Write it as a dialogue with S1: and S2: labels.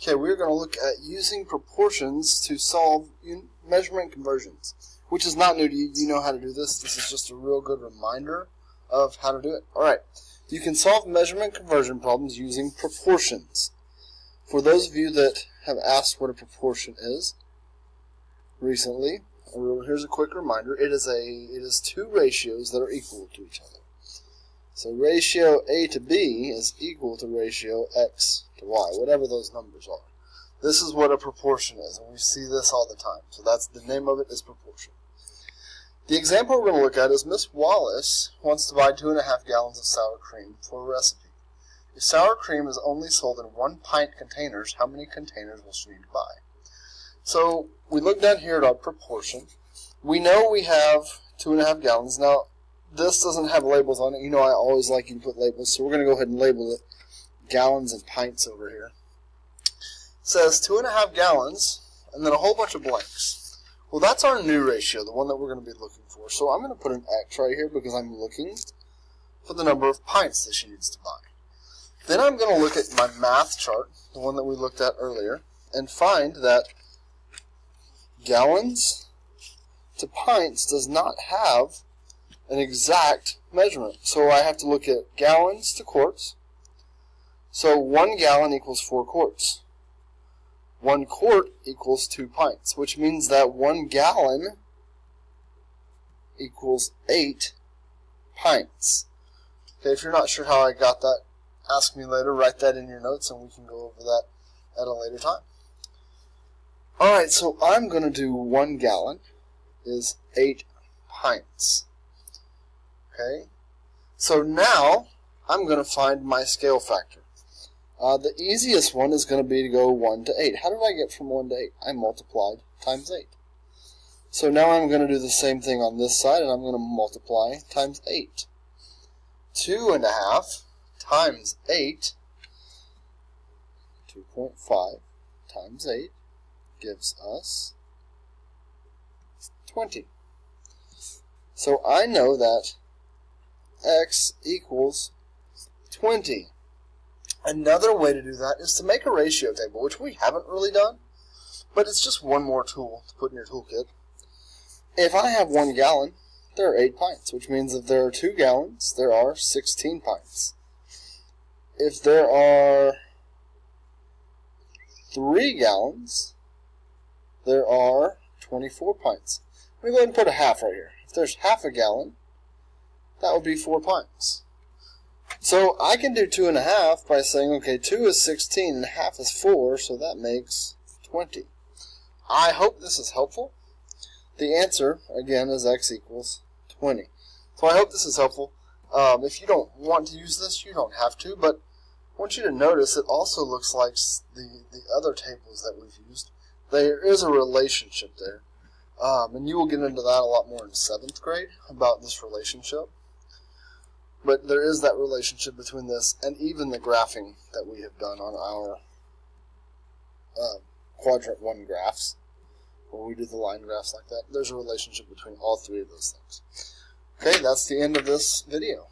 S1: Okay, we're going to look at using proportions to solve measurement conversions, which is not new to you. You know how to do this. This is just a real good reminder of how to do it. Alright, you can solve measurement conversion problems using proportions. For those of you that have asked what a proportion is recently, here's a quick reminder. It is two ratios that are equal to each other. So ratio A to B is equal to ratio X to Y, whatever those numbers are. This is what a proportion is, and we see this all the time. So that's the name of it is proportion. The example we're going to look at is Miss Wallace wants to buy 2.5 gallons of sour cream for a recipe. If sour cream is only sold in 1 pint containers, how many containers will she need to buy? So we look down here at our proportion. We know we have 2.5 gallons. Now, this doesn't have labels on it. You know I always like you to put labels, so we're going to go ahead and label it gallons and pints over here. It says 2.5 gallons, and then a whole bunch of blanks. Well, that's our new ratio, the one that we're going to be looking for. So I'm going to put an X right here because I'm looking for the number of pints that she needs to buy. Then I'm going to look at my math chart, the one that we looked at earlier, and find that gallons to pints does not have an exact measurement. So I have to look at gallons to quarts. So 1 gallon equals 4 quarts. 1 quart equals 2 pints, which means that 1 gallon equals 8 pints. Okay, if you're not sure how I got that, ask me later, write that in your notes, and we can go over that at a later time. Alright, so I'm going to do 1 gallon is 8 pints. Okay, so now I'm going to find my scale factor. The easiest one is going to be to go 1 to 8. How did I get from 1 to 8? I multiplied times 8. So now I'm going to do the same thing on this side, and I'm going to multiply times 8. 2.5 times 8, 2.5 times 8 gives us 20. So I know that X equals 20. Another way to do that is to make a ratio table, which we haven't really done, but it's just one more tool to put in your toolkit. If I have 1 gallon, there are 8 pints, which means if there are 2 gallons, there are 16 pints. If there are 3 gallons, there are 24 pints. Let me go ahead and put a half right here. If there's half a gallon, that would be 4 pints. So I can do 2.5 by saying, okay, 2 is 16 and half is 4, so that makes 20. I hope this is helpful. The answer, again, is X equals 20. So I hope this is helpful. If you don't want to use this, you don't have to, but I want you to notice it also looks like the other tables that we've used. There is a relationship there. And you will get into that a lot more in 7th grade about this relationship. But there is that relationship between this and even the graphing that we have done on our quadrant 1 graphs, where we do the line graphs like that. There's a relationship between all 3 of those things. Okay, that's the end of this video.